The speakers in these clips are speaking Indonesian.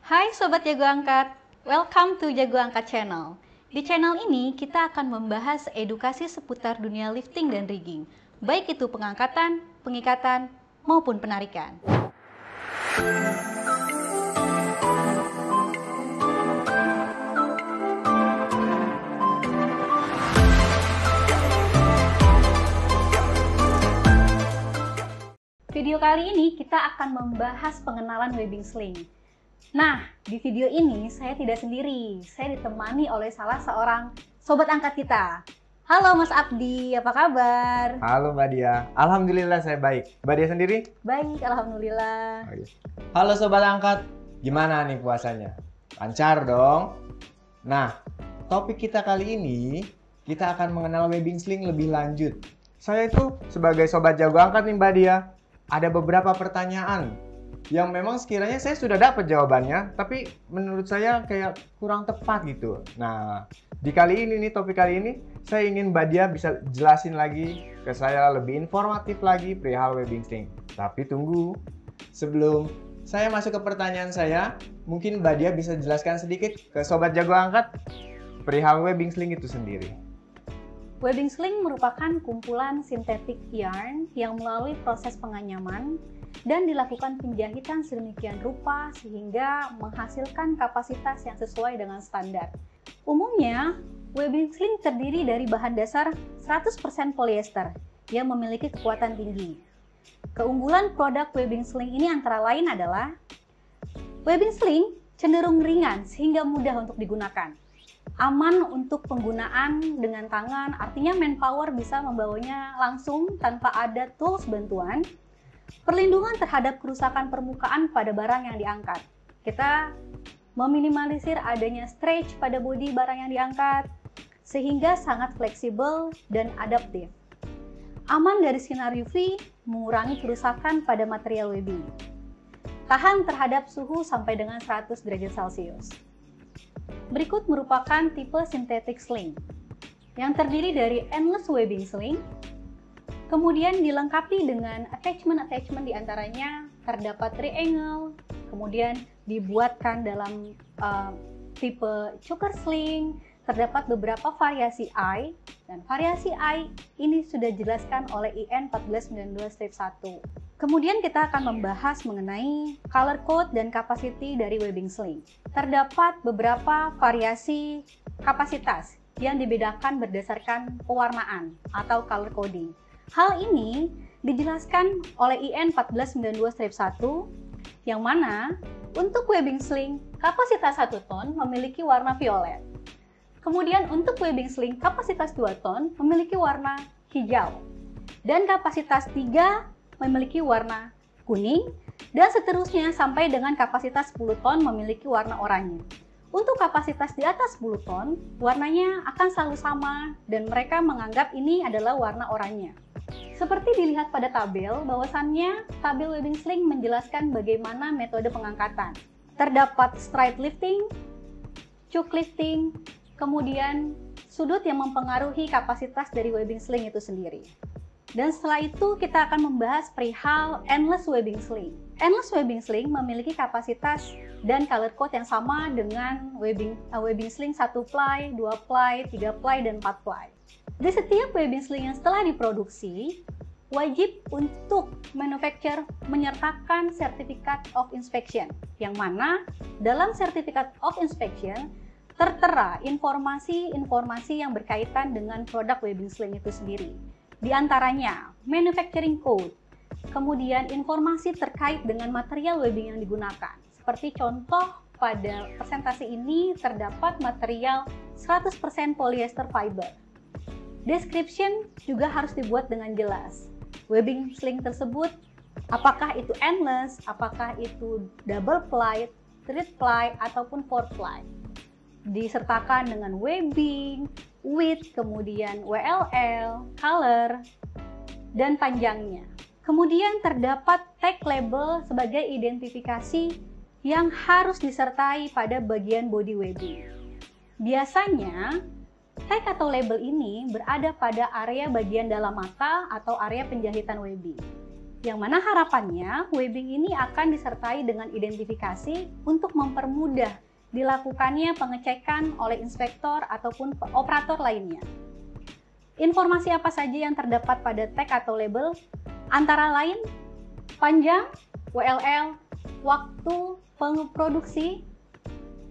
Hai Sobat Jago Angkat, welcome to Jago Angkat Channel. Di channel ini kita akan membahas edukasi seputar dunia lifting dan rigging, baik itu pengangkatan, pengikatan, maupun penarikan. Video kali ini kita akan membahas pengenalan webbing sling. Nah, di video ini saya tidak sendiri, saya ditemani oleh salah seorang sobat angkat kita. Halo Mas Abdi, apa kabar? Halo Mbak Dia, alhamdulillah saya baik. Mbak Dia sendiri? Baik, alhamdulillah. Halo Sobat Angkat, gimana nih puasanya? Lancar dong? Nah, topik kita kali ini, kita akan mengenal webbing sling lebih lanjut. Saya itu sebagai Sobat Jago Angkat nih Mbak Dia, ada beberapa pertanyaan yang memang sekiranya saya sudah dapat jawabannya, tapi menurut saya kayak kurang tepat gitu. Nah, di kali ini nih, topik kali ini, saya ingin Mbak Dia bisa jelasin lagi ke saya lebih informatif lagi perihal webbing sling. Tapi tunggu, sebelum saya masuk ke pertanyaan saya, mungkin Mbak Dia bisa jelaskan sedikit ke Sobat Jago Angkat perihal webbing sling itu sendiri. Webbing sling merupakan kumpulan sintetik yarn yang melalui proses penganyaman dan dilakukan penjahitan sedemikian rupa sehingga menghasilkan kapasitas yang sesuai dengan standar. Umumnya, webbing sling terdiri dari bahan dasar 100% polyester yang memiliki kekuatan tinggi. Keunggulan produk webbing sling ini antara lain adalah webbing sling cenderung ringan sehingga mudah untuk digunakan. Aman untuk penggunaan dengan tangan, artinya manpower bisa membawanya langsung tanpa ada tools bantuan. Perlindungan terhadap kerusakan permukaan pada barang yang diangkat. Kita meminimalisir adanya stretch pada bodi barang yang diangkat, sehingga sangat fleksibel dan adaptif. Aman dari sinar UV, mengurangi kerusakan pada material webbing. Tahan terhadap suhu sampai dengan 100 derajat Celcius. Berikut merupakan tipe synthetic sling yang terdiri dari endless webbing sling, kemudian dilengkapi dengan attachment diantaranya terdapat triangle, kemudian dibuatkan dalam tipe choker sling, terdapat beberapa variasi eye, dan variasi eye ini sudah dijelaskan oleh IN 1492-1. Kemudian kita akan membahas mengenai color code dan capacity dari webbing sling. Terdapat beberapa variasi kapasitas yang dibedakan berdasarkan pewarnaan atau color coding. Hal ini dijelaskan oleh IN 1492-1 yang mana untuk webbing sling kapasitas 1 ton memiliki warna violet. Kemudian untuk webbing sling kapasitas 2 ton memiliki warna hijau. Dan kapasitas 3 memiliki warna kuning, dan seterusnya sampai dengan kapasitas 10 ton memiliki warna oranye. Untuk kapasitas di atas 10 ton, warnanya akan selalu sama dan mereka menganggap ini adalah warna oranye. Seperti dilihat pada tabel, bahwasannya tabel webbing sling menjelaskan bagaimana metode pengangkatan. Terdapat stride lifting, choke lifting, kemudian sudut yang mempengaruhi kapasitas dari webbing sling itu sendiri. Dan setelah itu kita akan membahas perihal endless webbing sling. Endless webbing sling memiliki kapasitas dan color code yang sama dengan webbing sling 1 ply, 2 ply, 3 ply, dan 4 ply. Di setiap webbing sling yang setelah diproduksi, wajib untuk manufacturer menyertakan Certificate of Inspection, yang mana dalam Certificate of Inspection tertera informasi-informasi yang berkaitan dengan produk webbing sling itu sendiri. Di antaranya, manufacturing code, kemudian informasi terkait dengan material webbing yang digunakan. Seperti contoh, pada presentasi ini terdapat material 100% polyester fiber. Description juga harus dibuat dengan jelas. Webbing sling tersebut, apakah itu endless, apakah itu double ply, three ply, ataupun four ply. Disertakan dengan webbing, width, kemudian WLL, color, dan panjangnya. Kemudian terdapat tag label sebagai identifikasi yang harus disertai pada bagian body webbing. Biasanya, tag atau label ini berada pada area bagian dalam mata atau area penjahitan webbing. Yang mana harapannya webbing ini akan disertai dengan identifikasi untuk mempermudah dilakukannya pengecekan oleh inspektor ataupun operator lainnya. Informasi apa saja yang terdapat pada tag atau label? Antara lain panjang, WLL, waktu produksi,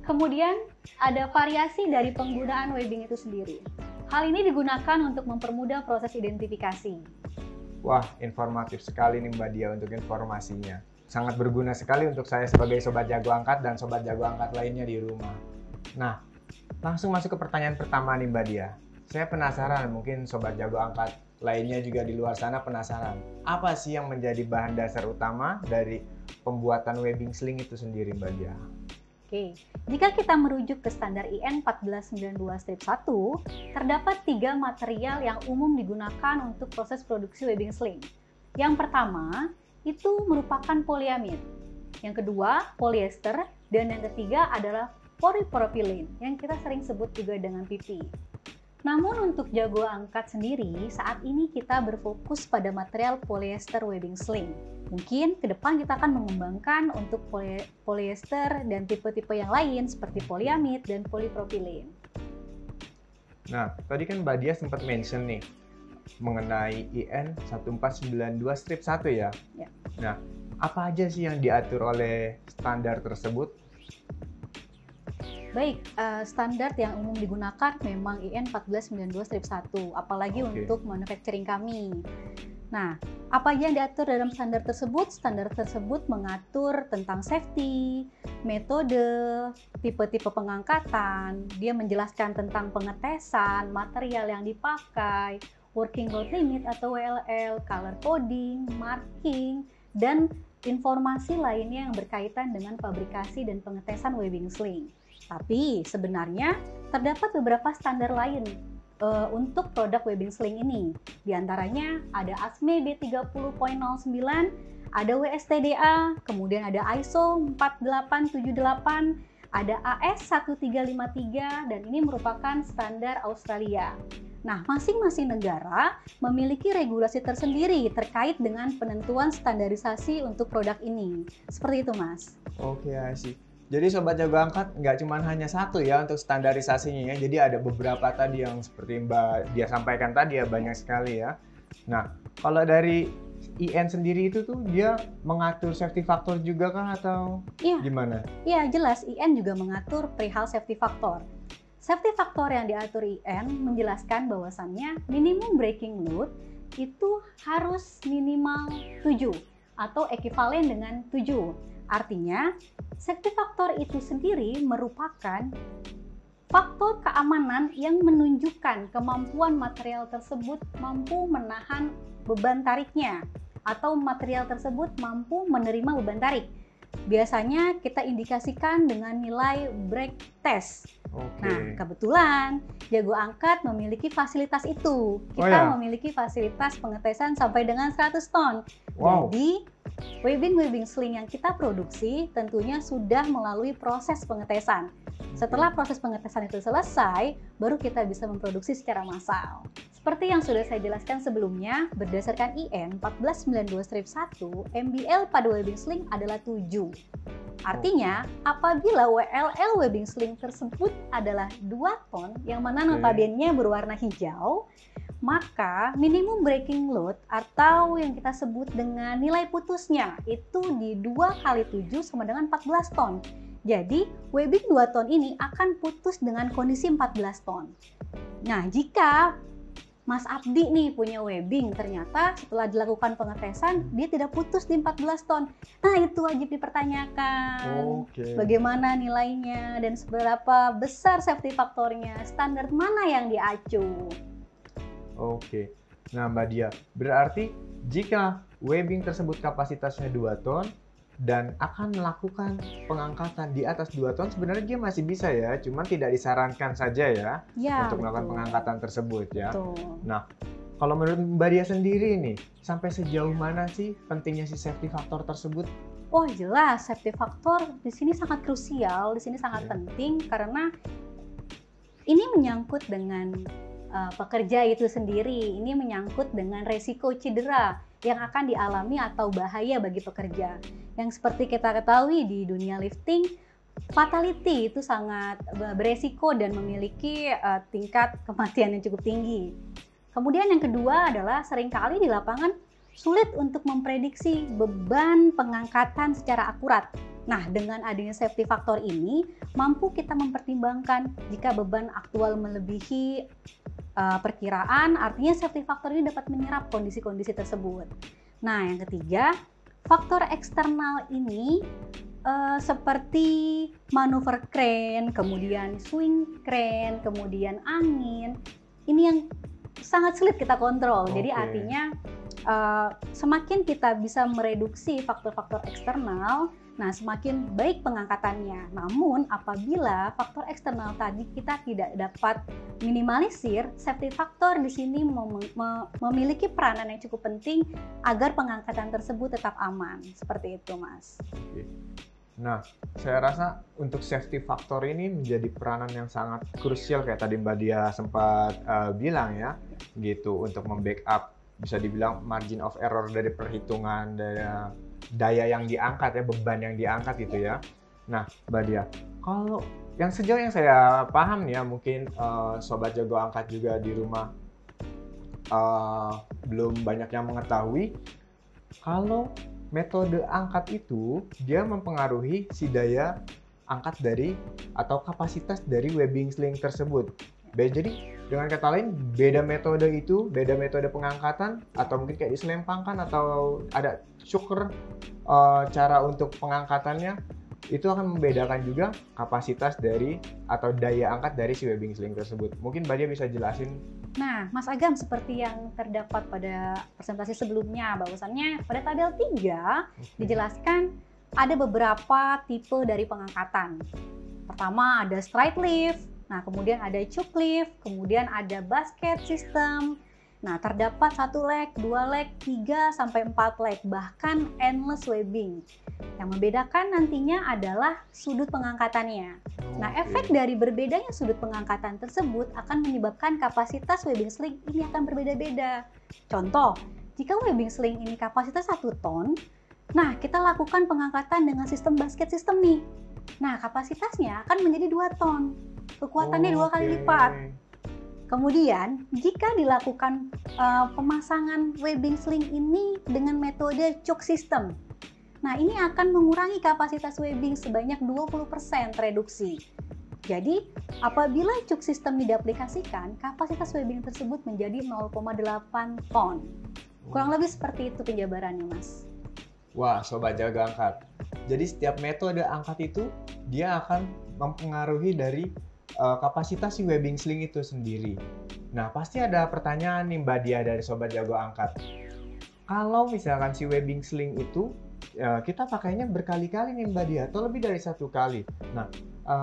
kemudian ada variasi dari penggunaan webbing itu sendiri. Hal ini digunakan untuk mempermudah proses identifikasi. Wah, informatif sekali nih Mbak Dia untuk informasinya. Sangat berguna sekali untuk saya sebagai sobat jago angkat dan sobat jago angkat lainnya di rumah. Nah, langsung masuk ke pertanyaan pertama nih Mbak Dia. Saya penasaran, mungkin sobat jago angkat lainnya juga di luar sana penasaran. Apa sih yang menjadi bahan dasar utama dari pembuatan webbing sling itu sendiri Mbak Dia? Oke, jika kita merujuk ke standar IN 1492-1, terdapat 3 material yang umum digunakan untuk proses produksi webbing sling. Yang pertama, itu merupakan polyamid. Yang kedua, polyester. Dan yang ketiga adalah polipropilin, yang kita sering sebut juga dengan PP. Namun untuk jago angkat sendiri, saat ini kita berfokus pada material polyester webbing sling. Mungkin ke depan kita akan mengembangkan untuk polyester dan tipe-tipe yang lain seperti polyamid dan polipropilin. Nah, tadi kan Mbak Dia sempat mention nih mengenai IN 1492-1 ya? Ya. Nah, apa aja sih yang diatur oleh standar tersebut? Baik, standar yang umum digunakan memang IN 1492-1, apalagi untuk manufacturing kami. Nah, apa aja yang diatur dalam standar tersebut? Standar tersebut mengatur tentang safety, metode, tipe-tipe pengangkatan, dia menjelaskan tentang pengetesan, material yang dipakai, working load limit atau WLL, color coding, marking, dan informasi lainnya yang berkaitan dengan fabrikasi dan pengetesan webbing sling. Tapi sebenarnya terdapat beberapa standar lain untuk produk webbing sling ini. Di antaranya ada ASME B30.09, ada WSTDA, kemudian ada ISO 4878, ada AS1353, dan ini merupakan standar Australia. Nah, masing-masing negara memiliki regulasi tersendiri terkait dengan penentuan standarisasi untuk produk ini. Seperti itu, Mas. Oke, asik. Jadi sobat jago angkat nggak cuma hanya satu ya untuk standarisasinya ya. Jadi ada beberapa tadi yang seperti Mbak Dia sampaikan tadi ya, banyak sekali ya. Nah, kalau dari IN sendiri itu tuh dia mengatur safety factor juga kah atau gimana? Iya, jelas IN juga mengatur perihal safety factor. Safety factor yang diatur IN menjelaskan bahwasannya minimum breaking load itu harus minimal 7 atau ekivalen dengan 7. Artinya, safety factor itu sendiri merupakan faktor keamanan yang menunjukkan kemampuan material tersebut mampu menahan beban tariknya atau material tersebut mampu menerima beban tarik. Biasanya kita indikasikan dengan nilai break test. Nah, kebetulan jago angkat memiliki fasilitas itu. Kita memiliki fasilitas pengetesan sampai dengan 100 ton. Jadi, webbing sling yang kita produksi tentunya sudah melalui proses pengetesan. Setelah proses pengetesan itu selesai, baru kita bisa memproduksi secara massal. Seperti yang sudah saya jelaskan sebelumnya, berdasarkan IN 1492-1, MBL pada webbing sling adalah 7. Artinya, apabila WLL webbing sling tersebut adalah 2 ton, yang mana notabene berwarna hijau, maka minimum breaking load atau yang kita sebut dengan nilai putusnya itu di 2 kali 7 sama dengan 14 ton. Jadi, webbing 2 ton ini akan putus dengan kondisi 14 ton. Nah, jika Mas Abdi nih punya webbing, ternyata setelah dilakukan pengetesan dia tidak putus di 14 ton. Nah, itu wajib dipertanyakan. Bagaimana nilainya dan seberapa besar safety faktornya, standar mana yang diacu. Oke. Nah, Mbak Dia, berarti jika webbing tersebut kapasitasnya 2 ton dan akan melakukan pengangkatan di atas 2 ton, sebenarnya dia masih bisa ya, cuman tidak disarankan saja ya untuk melakukan pengangkatan tersebut ya. Nah, kalau menurut Mbak Dia sendiri nih, sampai sejauh mana sih pentingnya si safety factor tersebut? Oh, jelas safety factor di sini sangat krusial, di sini sangat penting karena ini menyangkut dengan pekerja itu sendiri, ini menyangkut dengan resiko cedera. yang akan dialami atau bahaya bagi pekerja. Yang seperti kita ketahui di dunia lifting, fatality itu sangat beresiko dan memiliki tingkat kematian yang cukup tinggi. Kemudian yang kedua adalah seringkali di lapangan sulit untuk memprediksi beban pengangkatan secara akurat. Nah, dengan adanya safety factor ini, mampu kita mempertimbangkan jika beban aktual melebihi perkiraan, artinya safety factor ini dapat menyerap kondisi-kondisi tersebut. Nah, yang ketiga, faktor eksternal ini seperti manuver crane, kemudian swing crane, kemudian angin, ini yang sangat sulit kita kontrol. Jadi artinya semakin kita bisa mereduksi faktor-faktor eksternal, nah semakin baik pengangkatannya. Namun apabila faktor eksternal tadi kita tidak dapat minimalisir, safety factor di sini memiliki peranan yang cukup penting agar pengangkatan tersebut tetap aman. Seperti itu, Mas. Nah, saya rasa untuk safety factor ini menjadi peranan yang sangat krusial kayak tadi Mbak Dia sempat bilang ya, gitu, untuk membackup bisa dibilang margin of error dari perhitungan daya yang diangkat ya, beban yang diangkat gitu ya. Nah, Mbak Dia, kalau yang sejauh yang saya paham nih ya, mungkin sobat jago angkat juga di rumah belum banyak yang mengetahui kalau metode angkat itu dia mempengaruhi si daya angkat dari atau kapasitas dari webbing sling tersebut. Jadi dengan kata lain, beda metode itu, beda metode pengangkatan, atau mungkin kayak diselempangkan atau ada cuker cara untuk pengangkatannya, itu akan membedakan juga kapasitas dari atau daya angkat dari si webbing sling tersebut. Mungkin Mbak Dia bisa jelasin. Nah, Mas Agam, seperti yang terdapat pada presentasi sebelumnya, bahwasannya pada tabel 3 dijelaskan ada beberapa tipe dari pengangkatan. Pertama ada straight lift, nah kemudian ada choke lift, kemudian ada basket system. Nah, terdapat 1 leg, 2 leg, 3 sampai 4 leg, bahkan endless webbing. Yang membedakan nantinya adalah sudut pengangkatannya. Nah, efek dari berbedanya sudut pengangkatan tersebut akan menyebabkan kapasitas webbing sling ini akan berbeda-beda. Contoh, jika webbing sling ini kapasitas 1 ton, nah kita lakukan pengangkatan dengan sistem basket system nih. Nah, kapasitasnya akan menjadi 2 ton. Kekuatannya 2 kali lipat. Kemudian, jika dilakukan pemasangan webbing sling ini dengan metode choke system, nah ini akan mengurangi kapasitas webbing sebanyak 20% reduksi. Jadi, apabila choke system diaplikasikan, kapasitas webbing tersebut menjadi 0,8 ton. Kurang lebih seperti itu penjabarannya, Mas. Wah, sobat jaga angkat. Jadi setiap metode angkat itu dia akan mempengaruhi dari kapasitas si webbing sling itu sendiri. Nah, pasti ada pertanyaan nih Mbak Dia dari sobat jago angkat. Kalau misalkan si webbing sling itu kita pakainya berkali-kali nih Mbak Dia, atau lebih dari 1 kali. Nah,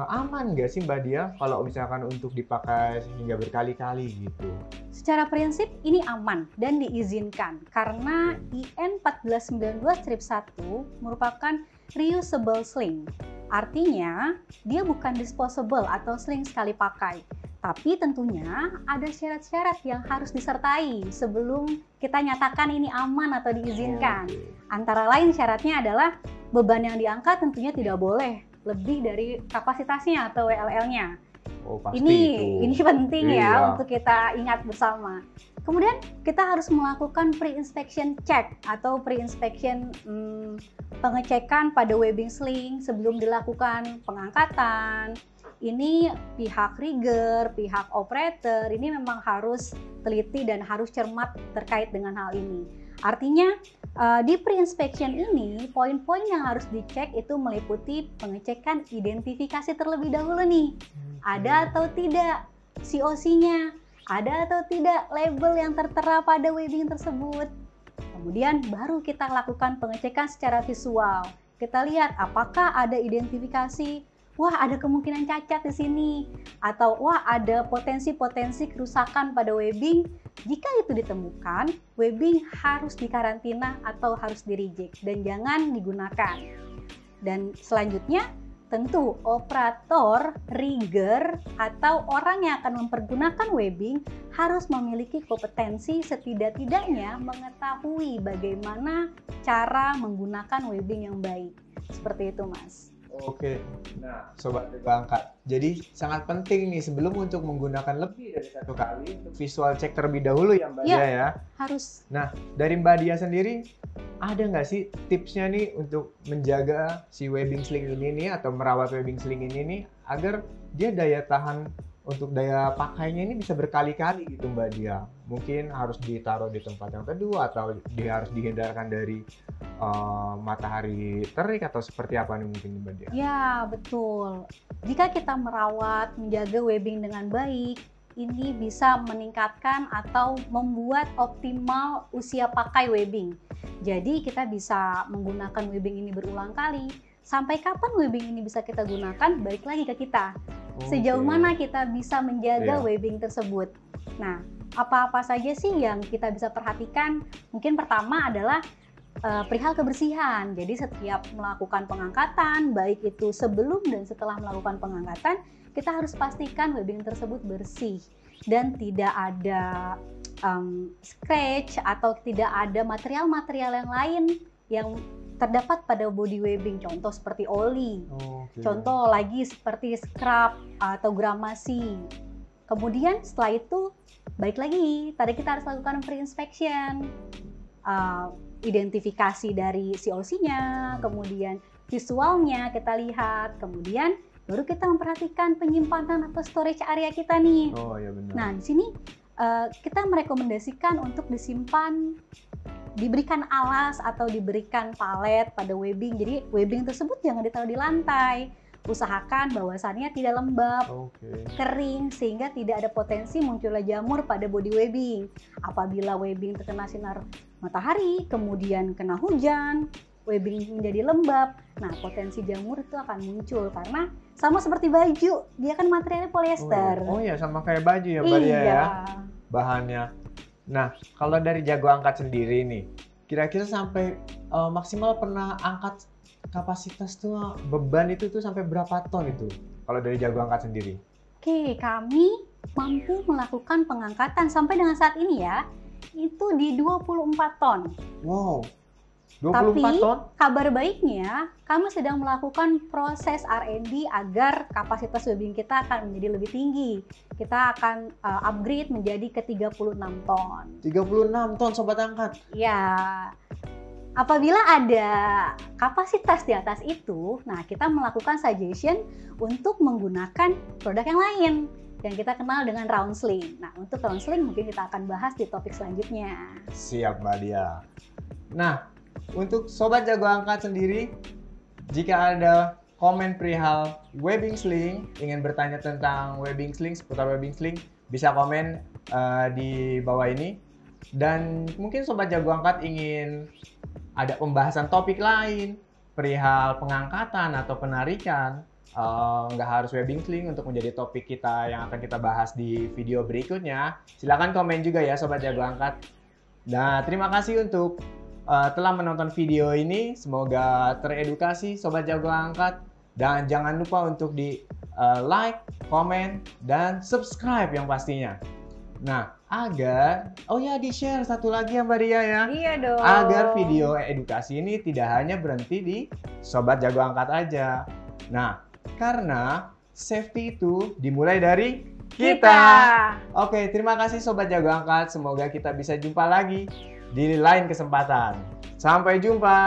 aman nggak sih Mbak Dia kalau misalkan untuk dipakai hingga berkali-kali gitu? Secara prinsip ini aman dan diizinkan karena IN 1492-1 merupakan reusable sling. Artinya, dia bukan disposable atau sling sekali pakai. Tapi tentunya ada syarat-syarat yang harus disertai sebelum kita nyatakan ini aman atau diizinkan. Antara lain syaratnya adalah beban yang diangkat tentunya tidak boleh lebih dari kapasitasnya atau WLL-nya. Oh, pasti ini penting ya Iya. untuk kita ingat bersama. Kemudian kita harus melakukan pre-inspection check atau pre-inspection pengecekan pada webbing sling sebelum dilakukan pengangkatan. Ini pihak rigger, pihak operator ini memang harus teliti dan harus cermat terkait dengan hal ini. Artinya di pre-inspection ini poin-poin yang harus dicek itu meliputi pengecekan identifikasi terlebih dahulu nih. Ada atau tidak COC-nya, ada atau tidak label yang tertera pada webbing tersebut. Kemudian baru kita lakukan pengecekan secara visual. Kita lihat apakah ada identifikasi, wah ada kemungkinan cacat di sini, atau wah ada potensi-potensi kerusakan pada webbing. Jika itu ditemukan, webbing harus dikarantina atau harus di-reject dan jangan digunakan. Dan selanjutnya tentu operator, rigger, atau orang yang akan mempergunakan webbing harus memiliki kompetensi setidak-tidaknya mengetahui bagaimana cara menggunakan webbing yang baik. Seperti itu, Mas. Oke, nah Sobat Jago Angkat, jadi sangat penting nih sebelum untuk menggunakan lebih dari satu kali, untuk visual check terlebih dahulu ya Mbak Dia ya. Harus. Nah, dari Mbak Dia sendiri, ada nggak sih tipsnya nih untuk menjaga si webbing sling ini nih, atau merawat webbing sling ini nih, agar dia daya tahan untuk daya pakainya ini bisa berkali-kali gitu Mbak Dia? Mungkin harus ditaruh di tempat yang teduh, atau dia harus dihindarkan dari matahari terik, atau seperti apa nih mungkin Mbak Dia? Ya, betul. Jika kita merawat, menjaga webbing dengan baik, ini bisa meningkatkan atau membuat optimal usia pakai webbing. Jadi kita bisa menggunakan webbing ini berulang kali. Sampai kapan webbing ini bisa kita gunakan, balik lagi ke kita. Sejauh mana kita bisa menjaga webbing tersebut. Nah, apa-apa saja sih yang kita bisa perhatikan? Mungkin pertama adalah perihal kebersihan. Jadi setiap melakukan pengangkatan, baik itu sebelum dan setelah melakukan pengangkatan, kita harus pastikan webbing tersebut bersih dan tidak ada scratch atau tidak ada material-material yang lain yang terdapat pada body webbing. Contoh seperti oli, contoh lagi seperti scrap atau gramasi. Kemudian setelah itu, baik lagi, tadi kita harus lakukan pre-inspection. Identifikasi dari COC-nya, kemudian visualnya kita lihat, kemudian baru kita memperhatikan penyimpanan atau storage area kita nih. Oh ya benar. Nah di sini kita merekomendasikan untuk disimpan, diberikan alas atau diberikan palet pada webbing. Jadi webbing tersebut jangan ditaruh di lantai. Usahakan bahwasannya tidak lembab, kering, sehingga tidak ada potensi munculnya jamur pada body webbing. Apabila webbing terkena sinar matahari, kemudian kena hujan, webbing menjadi lembab, nah potensi jamur itu akan muncul karena sama seperti baju, dia kan materialnya polyester. Oh iya, sama kayak baju ya Mbak Dia ya, bahannya. Nah, kalau dari Jago Angkat sendiri nih, kira-kira sampai maksimal pernah angkat kapasitas tuh beban itu tuh sampai berapa ton itu kalau dari Jago Angkat sendiri? Oke, kami mampu melakukan pengangkatan sampai dengan saat ini ya, itu di 24 ton. Wow, 24 Tapi, ton? Kabar baiknya, kami sedang melakukan proses R&D agar kapasitas webbing kita akan menjadi lebih tinggi. Kita akan upgrade menjadi ke 36 ton. 36 ton Sobat Angkat? Ya. Apabila ada kapasitas di atas itu, nah kita melakukan suggestion untuk menggunakan produk yang lain yang kita kenal dengan round sling. Nah, untuk round sling mungkin kita akan bahas di topik selanjutnya. Siap Mbak Dia. Nah, untuk Sobat Jago Angkat sendiri, jika ada komen perihal webbing sling, ingin bertanya tentang webbing sling, seputar webbing sling, bisa komen di bawah ini. Dan mungkin Sobat Jago Angkat ingin ada pembahasan topik lain perihal pengangkatan atau penarikan, nggak harus webbing sling untuk menjadi topik kita yang akan kita bahas di video berikutnya. Silahkan komen juga ya Sobat Jago Angkat. Nah, terima kasih untuk telah menonton video ini. Semoga teredukasi Sobat Jago Angkat. Dan jangan lupa untuk di like, komen, dan subscribe yang pastinya. Nah, agar, di-share satu lagi ya Mbak Dia ya. Iya dong. Agar video edukasi ini tidak hanya berhenti di Sobat Jago Angkat aja. Nah, karena safety itu dimulai dari kita. Oke, terima kasih Sobat Jago Angkat. Semoga kita bisa jumpa lagi di lain kesempatan. Sampai jumpa.